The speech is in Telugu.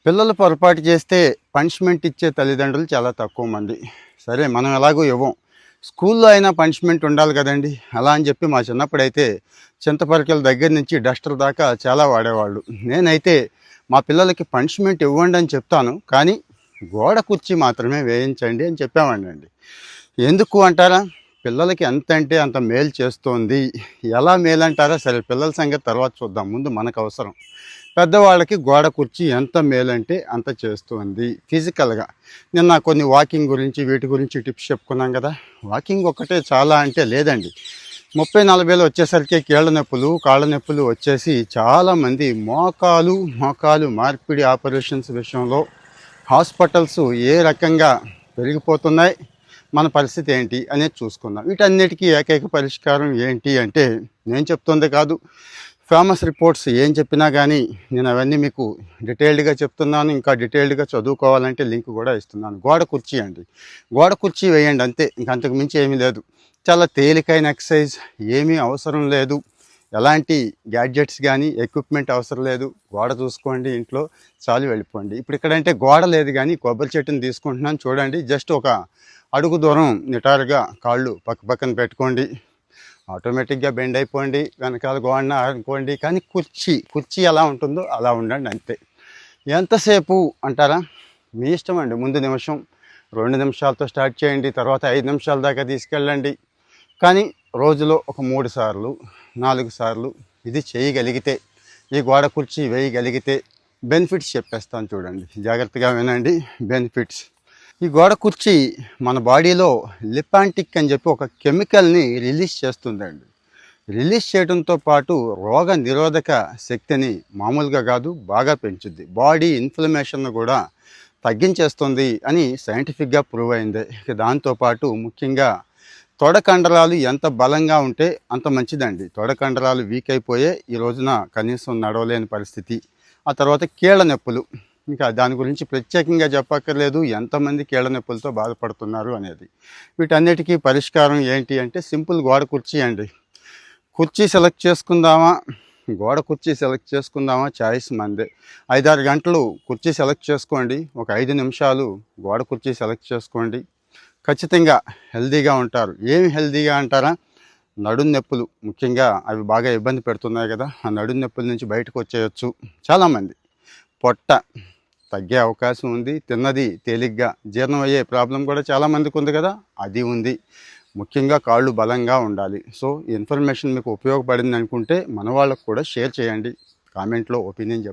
పిల్లలు పొరపాటు చేస్తే పనిష్మెంట్ ఇచ్చే తల్లిదండ్రులు చాలా తక్కువ మంది. సరే మనం ఎలాగో ఇవ్వం. స్కూల్లో అయినా పనిష్మెంట్ ఉండాలి కదండీ! అలా అని చెప్పి మా చిన్నప్పుడైతే చింతపరికల దగ్గర నుంచి డస్టర్ దాకా చాలా వాడేవాళ్ళు. నేనైతే మా పిల్లలకి పనిష్మెంట్ ఇవ్వండి అని చెప్తాను. కానీ గోడ కుర్చీ మాత్రమే వేయించండి అని చెప్పేవాడినండి. ఎందుకు అంటారా? పిల్లలకి ఎంత అంటే అంత మేలు చేస్తోంది. ఎలా మేలంటారా? సరే పిల్లల సంగతి తర్వాత చూద్దాం. ముందు మనకు అవసరం. పెద్దవాళ్ళకి గోడ కుర్చీ ఎంత మేలంటే అంత చేస్తుంది ఫిజికల్గా. నిన్న కొన్ని వాకింగ్ గురించి వీటి గురించి టిప్స్ చెప్పుకున్నాం కదా. వాకింగ్ ఒక్కటే చాలా అంటే లేదండి. 30-40 వచ్చేసరికి కీళ్ళ నొప్పులు కాళ్ళ నొప్పులు వచ్చేసి చాలామంది మోకాలు మార్పిడి ఆపరేషన్స్ విషయంలో హాస్పిటల్స్ ఏ రకంగా పెరిగిపోతున్నాయి, మన పరిస్థితి ఏంటి అనేది చూసుకుందాం. వీటన్నిటికీ ఏకైక పరిష్కారం ఏంటి అంటే నేను చెప్తుంది కాదు, ఫేమస్ రిపోర్ట్స్ ఏం చెప్పినా కానీ నేను అవన్నీ మీకు డీటెయిల్డ్గా చెప్తున్నాను. ఇంకా డీటెయిల్డ్గా చదువుకోవాలంటే లింక్ కూడా ఇస్తున్నాను. గోడ కుర్చీ అండి, గోడ కుర్చీ వేయండి అంతే, ఇంకంతకు మించి ఏమీ లేదు. చాలా తేలికైన ఎక్సర్సైజ్, ఏమీ అవసరం లేదు. ఎలాంటి గ్యాడ్జెట్స్ కానీ ఎక్విప్మెంట్ అవసరం లేదు. గోడ చూసుకోండి ఇంట్లో, చాలు వెళ్ళిపోండి. ఇప్పుడు ఇక్కడంటే గోడ లేదు కానీ కొబ్బరి చెట్టుని తీసుకుంటున్నాను చూడండి. జస్ట్ ఒక అడుగు దూరం నిటారుగా కాళ్ళు పక్కన పెట్టుకోండి. ఆటోమేటిక్గా బెండ్ అయిపోండి. వెనకాల గోడన అనుకోండి. కానీ కుర్చీ ఎలా ఉంటుందో అలా ఉండండి అంతే. ఎంతసేపు అంటారా? మీ ఇష్టం అండి. ముందు నిమిషం 2 నిమిషాలతో స్టార్ట్ చేయండి, తర్వాత 5 నిమిషాల దాకా తీసుకెళ్ళండి. కానీ రోజులో ఒక 3 సార్లు 4 సార్లు ఇది చేయగలిగితే, ఈ గోడ కుర్చీ వేయగలిగితే బెనిఫిట్స్ చెప్పేస్తాను చూడండి. జాగ్రత్తగా వినండి బెనిఫిట్స్. ఈ గోడ కుర్చీ మన బాడీలో లిపాంటిక్ అని చెప్పి ఒక కెమికల్ని రిలీజ్ చేస్తుందండి. రిలీజ్ చేయడంతో పాటు రోగ నిరోధక శక్తిని మామూలుగా కాదు బాగా పెంచుద్ది. బాడీ ఇన్ఫ్లమేషన్ కూడా తగ్గించేస్తుంది అని సైంటిఫిక్గా ప్రూవ్ అయింది. దాంతోపాటు ముఖ్యంగా తొడ కండరాలు ఎంత బలంగా ఉంటే అంత మంచిదండి. తొడ కండరాలు వీక్ అయిపోయే ఈ రోజున కనీసం నడవలేని పరిస్థితి. ఆ తర్వాత కీళ్ళ నొప్పులు, ఇంకా దాని గురించి ప్రత్యేకంగా చెప్పక్కర్లేదు, ఎంతమంది కీళ్ళ నొప్పులతో బాధపడుతున్నారు అనేది. వీటన్నిటికీ పరిష్కారం ఏంటి అంటే సింపుల్ గోడ కుర్చీ అండి. కుర్చీ సెలెక్ట్ చేసుకుందామా, గోడ కుర్చీ సెలెక్ట్ చేసుకుందామా, చాయిస్ మందే. 5-6 గంటలు కుర్చీ సెలెక్ట్ చేసుకోండి, ఒక 5 నిమిషాలు గోడ కుర్చీ సెలెక్ట్ చేసుకోండి. ఖచ్చితంగా హెల్తీగా ఉంటారు. ఏమి హెల్తీగా అంటారా? నడుం నొప్పులు ముఖ్యంగా అవి బాగా ఇబ్బంది పెడుతున్నాయి కదా. ఆ నడుం నొప్పుల నుంచి బయటకు వచ్చేయచ్చు చాలామంది. పొట్ట తగ్గే అవకాశం ఉంది. తిన్నది తేలిగ్గా జీర్ణం అయ్యే ప్రాబ్లం కూడా చాలామందికి ఉంది కదా, అది ఉంది. ముఖ్యంగా కాళ్ళు బలంగా ఉండాలి. సో ఈ ఇన్ఫర్మేషన్ మీకు ఉపయోగపడింది అనుకుంటే మన వాళ్ళకు కూడా షేర్ చేయండి. కామెంట్లో ఒపీనియన్ చెప్పండి.